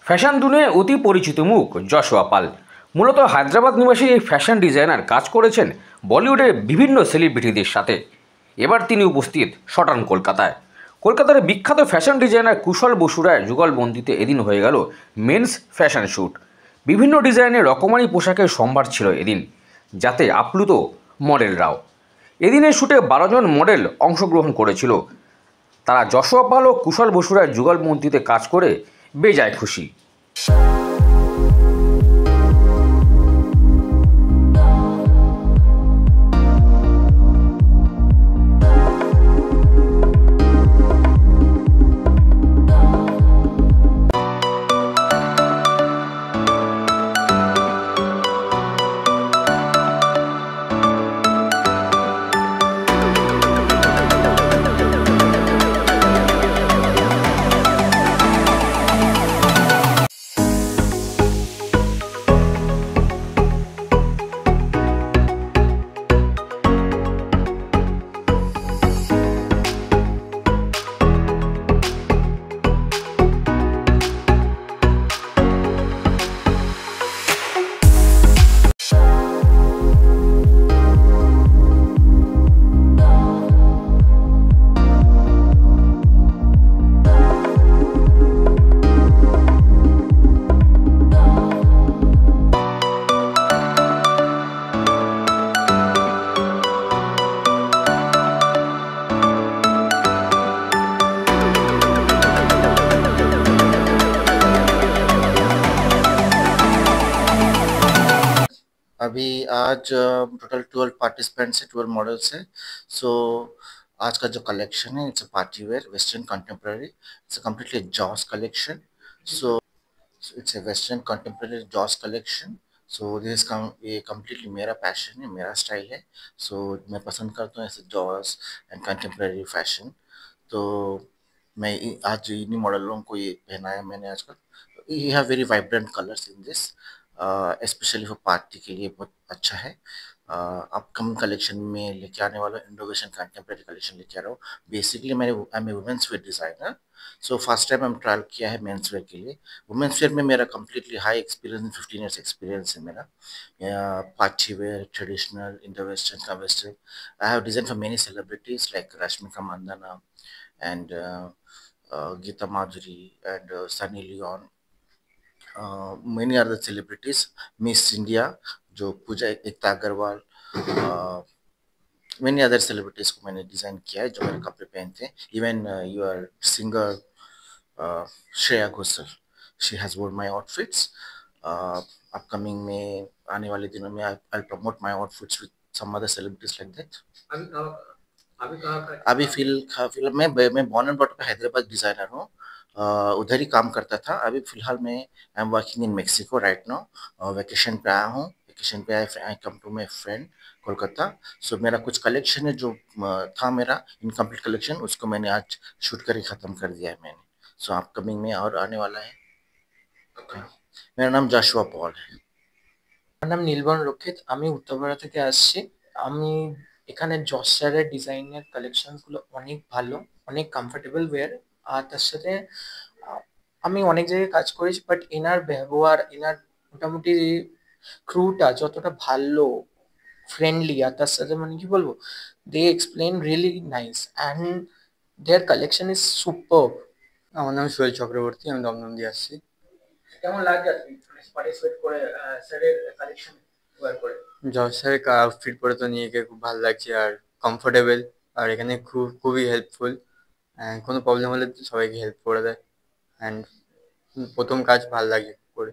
Fashion দুনিয়ায় অতি পরিচিত মুখ যশোয়া পাল। মূলত হায়দ্রাবাদ নিবাসী এই ফ্যাশন ডিজাইনার কাজ করেছেন বলিউডের বিভিন্ন সেলিব্রিটিদের সাথে। এবার তিনি উপস্থিত শটান কলকাতায়। কলকাতার বিখ্যাত ফ্যাশন ডিজাইনার কুশল বসুরায় যুগলবন্দিতে এদিন হয়ে গেল মেন্স ফ্যাশন শ্যুট। বিভিন্ন ডিজাইনের রকমারি পোশাকের সম্ভার ছিল এদিন, যাতে আপ্লুত মডেলরাও। এদিনের শ্যুটে 12 জন মডেল অংশগ্রহণ করেছিল। তারা যশোয়া পাল ও কুশল বসুরায় যুগলবন্দিতে কাজ করে বেজায় খুশি। अभी आज टोटल 12 पार्टिसिपेंट्स है, 12 मॉडल्स है। सो आज का जो कलेक्शन है, it's a party wear western contemporary. It's a completely jaws collection. So it's a western contemporary jaws collection. So this ये कम्प्लीटली मेरा पैशन है, मेरा स्टाइल है। सो मैं पसंद करता हूँ ऐसे जॉस एंड कंटेम्प्रेरी फैशन। तो मैं आज इन्हीं मॉडलों को ये पहनाया मैंने आजकल। You have very vibrant colours in this, specially for party के लिए बहुत अच्छा है। अपकमिंग कलेक्शन में लेके आने वाला इंडोवेशन कंटेम्प्रेरी कलेक्शन लेके आ रहा हूँ। बेसिकली मैंने I am a women's wear designer. So first time हम ट्रायल किया है मेंस वेयर के लिए। वुमेन्स वेयर में मेरा completely high experience, 15 years experience है मेरा। Party wear, traditional, Indo western, का western. I have design for many celebrities like Rashmika Mandanna and Geeta Madhuri and Sunny Leon, many other celebrities, Miss India जो पूजा एकता Agarwal, many other celebrities को मैंने design किया है जो मेरे कपड़े पहनते हैं। Even your singer Shreya Ghoshal, she has wore my outfits. Upcoming में आने वाले दिनों में I promote my outfits with some other celebrities like that. अभी फिलहाल मैं born and brought up Hyderabad designer हूँ। उधर ही काम करता था। अभी फिलहाल मैं I am working in Mexico right now. Vacation पे आया हूँ। वेकेशन पे I come to my friend Kolkata. So मेरा कुछ कलेक्शन है जो था मेरा इनकम्प्लीट कलेक्शन, उसको मैंने आज शूट कर ख़त्म कर दिया है मैंने। सो अपकमिंग में और आने वाला है। मेरा नाम जशुआ पॉल है। আমার নাম নীলবন রক্ষিত। আমি উত্তরপাড়া থেকে আসছি। আমি এখানে জস স্যারের ডিজাইনের কালেকশনসগুলো অনেক ভালো, অনেক কমফোর্টেবল ওয়্যার। আর তার সাথে আমি অনেক জায়গায় কাজ করেছি, বাট এনার ব্যবহার, এনার মোটামুটি ক্রুটা যতটা ভালো, ফ্রেন্ডলি, আর তার সাথে মানে কি বলবো, they explain really nice and their collection is superb. আমার নাম সোহেল চক্রবর্তী, আমি দমদম দিয়ে আসছি। কেমন লাগে পার্টিসিপেট করে স্যারের কালেকশন ওয়্যার করে? জজ স্যারের আউটফিট পরে তো নিজেকে খুব ভালো লাগছে আর কমফোর্টেবল, আর এখানে খুবই হেল্পফুল। কোনো প্রবলেম হলে সবাইকে হেল্প করে দেয় অ্যান্ড প্রথম কাজ ভালো লাগে করে।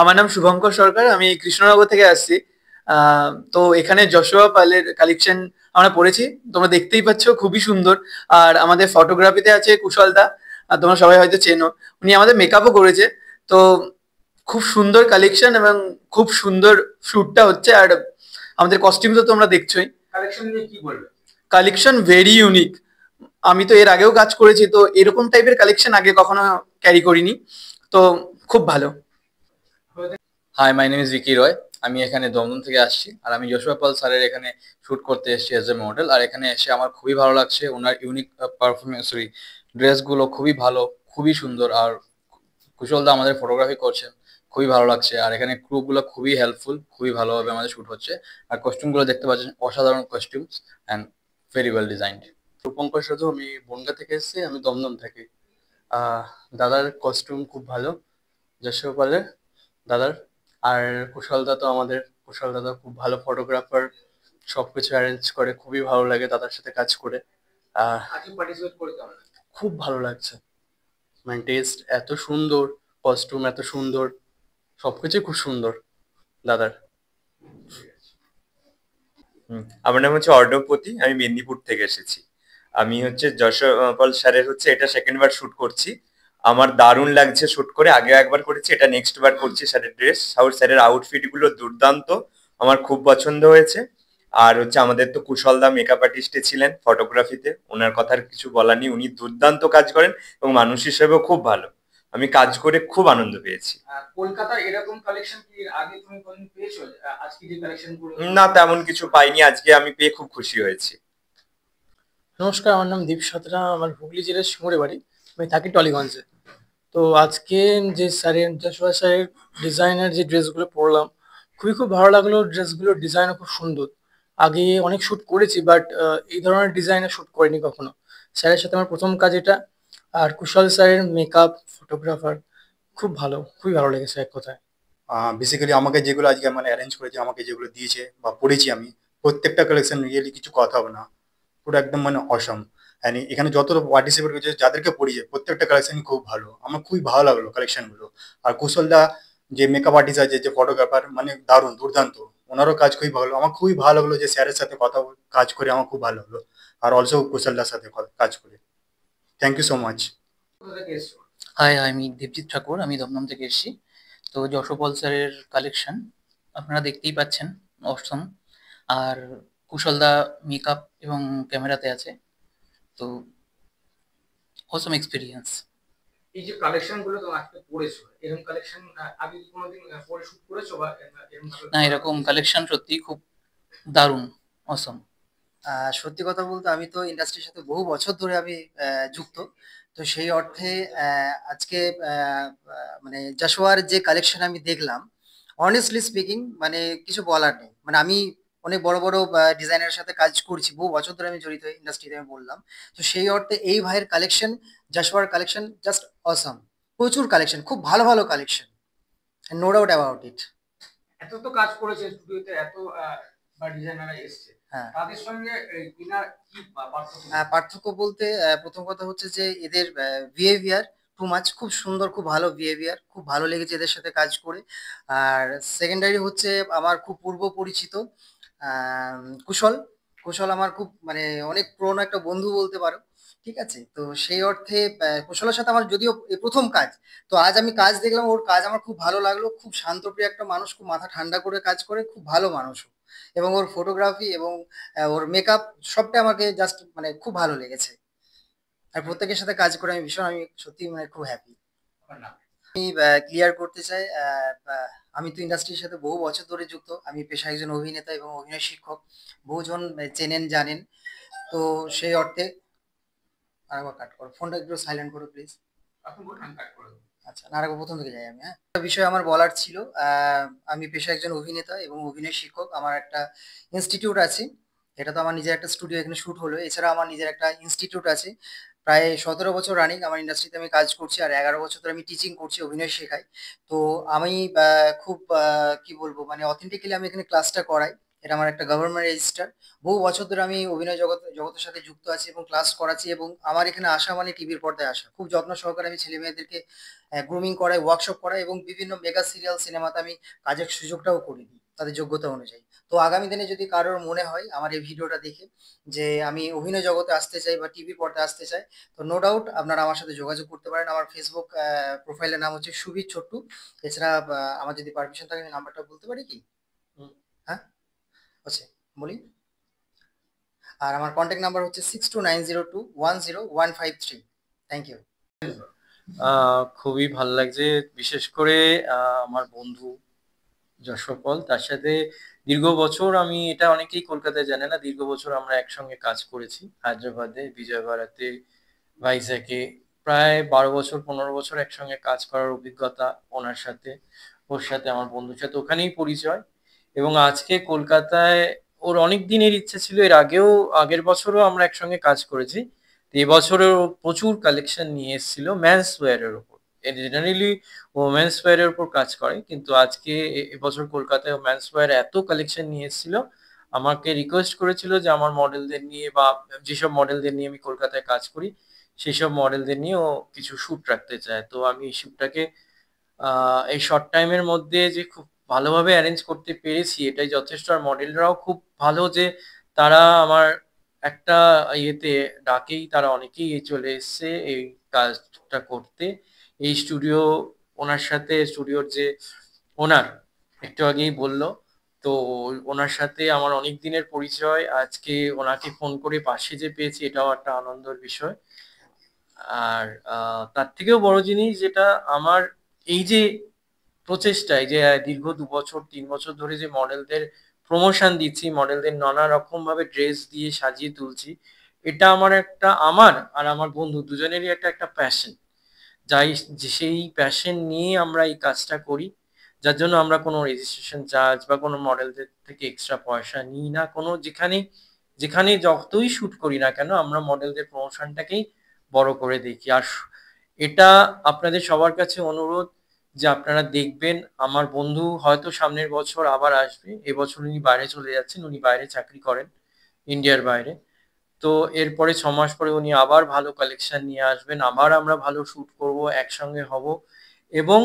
আমার নাম শুভঙ্কর সরকার, আমি কৃষ্ণনগর থেকে আসছি। তো এখানে যশোয়া পালের কালেকশন আমরা পড়েছি, তোমরা দেখতেই পাচ্ছ খুবই সুন্দর। আর আমাদের ফটোগ্রাফিতে আছে কুশল দা, আর তোমরা সবাই হয়তো চেনো, উনি আমাদের মেকআপও করেছে। তো খুব সুন্দর কালেকশন এবং খুব সুন্দর শ্যুটটা হচ্ছে। আর আমাদের কস্টিউম তো তোমরা দেখছোই। কালেকশন নিয়ে কি বলবে? Collection very unique. আমি তো এর আগেও কাজ করেছি, তো এরকম টাইপের কালেকশন আগে কখনো ক্যারি করিনি, তো খুব ভালো। Hi, my name is Vicky Roy. আমি এখানে দমদম থেকে আসছি আর আমি যশোয়া পাল স্যারের এখানে শ্যুট করতে এসেছি অ্যাজ এ মডেল। আর এখানে এসে আমার খুবই ভালো লাগছে। ওনার ইউনিক পারফরমেন্স, ড্রেসগুলো খুবই ভালো, খুবই সুন্দর আর কুশলদা আমাদের ফটোগ্রাফি করছেন, খুবই ভালো লাগছে। আর এখানে ক্রুগুলো খুবই হেল্পফুল, খুবই ভালোভাবে আমাদের শুট হচ্ছে। আর কস্টিউমগুলো দেখতে পাচ্ছেন, অসাধারণ costumes and very well designed. Rupankar সাধু, আমি বনগা থেকে এসেছি, আমি দমদম থেকে। আহ দাদার কস্টিউম খুব ভালো, যশোপালের দাদার। আর কুশলদা তো খুব ভালো ফটোগ্রাফার, সবকিছু অ্যারেঞ্জ করে, খুবই ভালো লাগে দাদার সাথে কাজ করে। আহ খুব ভালো লাগছে, মানে টেস্ট এত সুন্দর, কস্টিউম এত সুন্দর, সবকিছুই খুব সুন্দর দাদার। আমার নাম হচ্ছে অর্ণবপতি, আমি মেদিনীপুর থেকে এসেছি। আমি হচ্ছে যশপাল স্যারের হচ্ছে এটা সেকেন্ড বার শুট করছি। আমার দারুণ লাগছে শুট করে, আগে একবার করেছি, এটা নেক্সট বার করছি। স্যারের ড্রেস, স্যারের আউটফিট গুলো দুর্দান্ত, আমার খুব পছন্দ হয়েছে। আর হচ্ছে আমাদের তো কুশলদা মেকআপ আর্টিস্টে ছিলেন ফটোগ্রাফিতে, ওনার কথার কিছু বলার নেই, উনি দুর্দান্ত কাজ করেন এবং মানুষ হিসেবেও খুব ভালো। আমি কাজ করে খুব আনন্দ পেয়েছি। কলকাতার এরকম কালেকশন কি আগে তুমি কোনদিন পেয়েছো? আজকে যে কালেকশন গুলো না, তেমন কিছু পাইনি, আজকে আমি পেয়ে খুব খুশি হয়েছি। নমস্কার, আমার নাম দীপ সাঁতরা, আমার হুগলি জেলার সিঙ্গুরে বাড়ি, আমি থাকি টলিগঞ্জে। তো আজকে যে যশোদা স্যারের ডিজাইনার যে ড্রেসগুলো পরলাম, খুব ভালো লাগলো। ড্রেসগুলোর ডিজাইনও খুব সুন্দর। আগে অনেক শ্যুট করেছি, বাট এই ধরনের ডিজাইনে শ্যুট করিনি কখনো। স্যারের সাথে আমার প্রথম কাজ এটা। আর কুশল স্যারের মেকআপ, ফটোগ্রাফার খুবই ভালো লেগেছে এক কথায়। বেসিক্যালি আমাকে যেগুলো আজকে মানে অ্যারেঞ্জ করেছে, আমাকে যেগুলো দিয়েছে বা পড়েছি আমি, প্রত্যেকটা কালেকশন রিয়েলি কিছু কথা হবে না, পুরো একদম মানে অসম। অ্যান্ড এখানে যত পার্টিসিপেট করেছে, যাদেরকে পড়িয়েছে, প্রত্যেকটা কালেকশনই খুব ভালো, আমার খুবই ভালো লাগলো কালেকশনগুলো। আর কুশলদা যে মেকআপ আর্টিস্ট আছে, যে ফটোগ্রাফার, মানে দারুণ দুর্দান্ত, ওনারও কাজ খুবই ভালো। আমার খুবই ভালো লাগলো যে স্যারের সাথে কাজ করে আমার খুব ভালো লাগলো, আর অলসো কুশলদার সাথে কাজ করে। Thank you so much. Hi, আমি দেবজিৎ ঠাকুর, আমি দমদম থেকে এসেছি। তো যশোপাল স্যারের কালেকশন আপনারা দেখতেই পাচ্ছেন, অসম। আর কুশলদা মেকআপ এবং ক্যামেরাতে আছে, তো অসম এক্সপিরিয়েন্স। এই যে কালেকশন গুলো তুমি আজকে পড়েছো, এরকম কালেকশন আগে কি কোনোদিন পরে শুট করেছো বা এরকম না, এরকম কালেকশন সত্যি খুব দারুণ, অসম। সত্যি কথা বলতে আমি তো ইন্ডাস্ট্রির সাথে বহু বছর ধরে আমি যুক্ত। তো সেই অর্থে আজকে মানে যশোয়ার যে কালেকশন আমি দেখলাম, অনেস্টলি স্পিকিং মানে কিছু বলার নেই। মানে আমি অনেক বড় বড় ডিজাইনারের সাথে কাজ করছি, বহু বছর ধরে আমি জড়িত ইন্ডাস্ট্রিতে, আমি বললাম। তো সেই অর্থে এই ভাইয়ের কালেকশন, যশোয়ার কালেকশন জাস্ট অসম। প্রচুর কালেকশন, খুব ভালো ভালো collection, no doubt about it. এত তো কাজ করেছে স্টুডিওতে, এত বা ডিজাইনাররা এসছে, হ্যাঁ, তাদের সঙ্গে ইনার কি পার্থক্য? পার্থক্য বলতে প্রথম কথা হচ্ছে যে এদের বিহেভিয়ার টু মাচ, খুব সুন্দর, খুব ভালো বিহেভিয়ার, খুব ভালো লেগেছে এদের সাথে কাজ করে। আর সেকেন্ডারি হচ্ছে আমার খুব পূর্ব পরিচিত কুশল। কুশল আমার খুব মানে অনেক পুরনো একটা বন্ধু বলতে পারো, ঠিক আছে। তো সেই অর্থে কুশলের সাথে আমার যদিও এই প্রথম কাজ, তো আজ আমি কাজ দেখলাম, ওর কাজ আমার খুব ভালো লাগলো। খুব শান্তপ্রিয় একটা মানুষ, খুব মাথা ঠান্ডা করে কাজ করে, খুব ভালো মানুষও। এবং ওর ফটোগ্রাফি এবং ওর মেকআপ সবটা আমাকে জাস্ট মানে খুব ভালো লেগেছে। আর প্রত্যেকের সাথে কাজ করে আমি সত্যি মানে খুব হ্যাপি। আমি ক্লিয়ার করতে চাই, আমি তো ইন্ডাস্ট্রির সাথে বহু বছর ধরে যুক্ত। আমি পেশায় একজন অভিনেতা এবং অভিনয় শিক্ষক, বহুজন চেনেন জানেন। তো সেই অর্থে আরেকবার কাট করো ফোনটা, একটু সাইলেন্ট করো প্লিজ। আচ্ছা, না আরেকবার প্রথম থেকে যাই আমি। হ্যাঁ, একটা বিষয় আমার বলার ছিল। আমি পেশায় একজন অভিনেতা এবং অভিনয় শিক্ষক। আমার একটা ইনস্টিটিউট আছে, এটা তো আমার নিজের একটা স্টুডিও, এখানে শুট হলো। এছাড়া আমার নিজের একটা ইনস্টিটিউট আছে, প্রায় 17 বছর রানিং আমার ইন্ডাস্ট্রিতে আমি কাজ করছি। আর 11 বছর ধরে আমি টিচিং করছি, অভিনয় শেখাই। তো আমি খুব কি বলবো, মানে অথেন্টিক্যালি আমি এখানে ক্লাসটা করাই। এটা আমার একটা গভর্নমেন্ট রেজিস্টার। বহু বছর ধরে আমি অভিনয় জগতের সাথে যুক্ত আছি এবং ক্লাস করাচ্ছি। এবং আমার এখানে আসা মানে টিভির পর্দায় আসা। খুব যত্ন সহকারে আমি ছেলে মেয়েদেরকে গ্রুমিং করাই, ওয়ার্কশপ করাই, এবং বিভিন্ন মেগা সিরিয়াল সিনেমাতে আমি কাজের সুযোগটাও করে দিই তাদের যোগ্যতা অনুযায়ী। তো আগামী দিনে যদি কারোর মনে হয় আমার এই ভিডিওটা দেখে যে আমি অভিনয় জগতে আসতে চাই বা টিভি পর্দায় আসতে চাই, তো নো ডাউট আপনারা আমার সাথে যোগাযোগ করতে পারেন। আমার ফেসবুক প্রোফাইলের নাম হচ্ছে সুবীর ছোট্টু। এছাড়া আমার যদি পারমিশন থাকে নাম্বারটা বলতে পারি কি? হ্যাঁ, আচ্ছা বলি। আর আমার কন্ট্যাক্ট নাম্বার হচ্ছে 6290210153। Thank you. খুবই ভালো লাগছে, বিশেষ করে আমার বন্ধু যশোপাল, তার সাথে দীর্ঘ বছর, আমি এটা অনেকেই কলকাতায় জানে না, দীর্ঘ বছর আমরা একসঙ্গে কাজ করেছি হায়দ্রাবাদে, বিজয়বাড়াতে, ভাইজ্যাকে, প্রায় 12 বছর 15 বছর একসঙ্গে কাজ করার অভিজ্ঞতা ওনার সাথে, ওর সাথে আমার বন্ধুর সাথে ওখানেই পরিচয়। এবং আজকে কলকাতায় ওর অনেক দিনের ইচ্ছে ছিল, এর আগেও আগের বছরও আমরা একসঙ্গে কাজ করেছি। তো এবছরও প্রচুর কালেকশন নিয়ে এসেছিল ম্যানস ওয়্যারের ওপর। জেনারেলি ও মেন্স ওয়্যারের উপর কাজ করে, কিন্তু আজকে এবছর কলকাতায় ও মেন্স ওয়্যার এত কালেকশন নিয়ে এসেছিল, আমাকে রিকোয়েস্ট করেছিল যে আমার মডেলদের নিয়ে বা যেসব মডেলদের নিয়ে আমি কলকাতায় কাজ করি সেই সব মডেলদের নিয়ে ও কিছু শ্যুট রাখতে চায়। তো আমি এই শ্যুটটাকে এই শর্ট টাইমের মধ্যে যে খুব ভালোভাবে অ্যারেঞ্জ করতে পেরেছি এটাই যথেষ্ট। আর মডেলরাও খুব ভালো, যে তারা আমার একটা ইয়েতে ডাকেই তারা অনেকেই চলে এসছে এই কাজটা করতে। এই স্টুডিও ওনার সাথে, স্টুডিওর যে ওনার একটু আগেই বললো, তো ওনার সাথে আমার অনেক দিনের পরিচয়। আজকে ওনাকে ফোন করে পাশে যে পেয়েছি এটাও একটা আনন্দের বিষয়। আর তার থেকেও বড় জিনিস যেটা, আমার এই যে প্রচেষ্টা, এই যে দীর্ঘ 2 বছর 3 বছর ধরে যে মডেলদের প্রমোশন দিচ্ছি, মডেলদের নানা রকম ভাবে ড্রেস দিয়ে সাজিয়ে তুলছি, এটা আমার একটা, আমার আর আমার বন্ধু দুজনেরই একটা প্যাশন। যাই সেই প্যাশন নিয়ে আমরা এই কাজটা করি, যার জন্য আমরা কোনো রেজিস্ট্রেশন চার্জ বা কোনো মডেলদের থেকে এক্সট্রা পয়সা নিই না। কোনো যেখানে যেখানে যতই শুট করি না কেন আমরা মডেলদের প্রমোশনটাকেই বড় করে দেখি। আর এটা আপনাদের সবার কাছে অনুরোধ যে আপনারা দেখবেন। আমার বন্ধু হয়তো সামনের বছর আবার আসবে, এবছর উনি বাইরে চলে যাচ্ছেন, উনি বাইরে চাকরি করেন, ইন্ডিয়ার বাইরে। তো এরপরে 6 মাস পরে উনি আবার ভালো কালেকশন নিয়ে আসবেন, আবার আমরা ভালো শুট করব, একসঙ্গে হব। এবং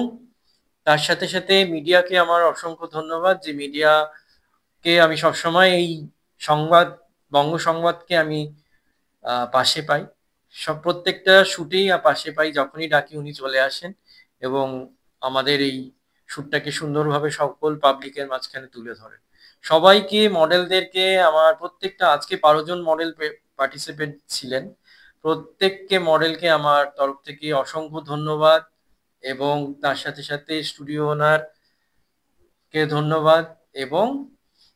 তার সাথে সাথে মিডিয়াকে আমার অসংখ্য ধন্যবাদ, যে মিডিয়াকে আমি সবসময় এই সংবাদ, বঙ্গ সংবাদকে আমি পাশে পাই, সব প্রত্যেকটা শুটেই পাশে পাই, যখনই ডাকি উনি চলে আসেন এবং আমাদের এই শ্যুটটাকে সুন্দরভাবে সকল পাবলিকের মাঝখানে তুলে ধরেন। সবাইকে, মডেলদেরকে, আমার প্রত্যেকটা, আজকে 12 জন মডেল পার্টিসিপেন্ট ছিলেন, প্রত্যেককে মডেলকে আমার তরফ থেকে অসংখ্য ধন্যবাদ। এবং তার সাথে সাথে স্টুডিও ওনার কে ধন্যবাদ। এবং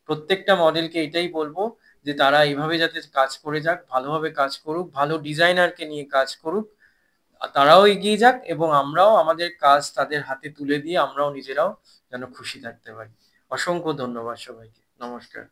প্রত্যেকটা মডেলকে এটাই বলবো যে তারা এইভাবে যাতে কাজ করে যাক, ভালোভাবে কাজ করুক, ভালো ডিজাইনারকে নিয়ে কাজ করুক, তারাও এগিয়ে যাক এবং আমরাও আমাদের কাজ তাদের হাতে তুলে দিয়ে আমরাও নিজেরাও যেন খুশি থাকতে পারি। অসংখ্য ধন্যবাদ সবাইকে, নমস্কার।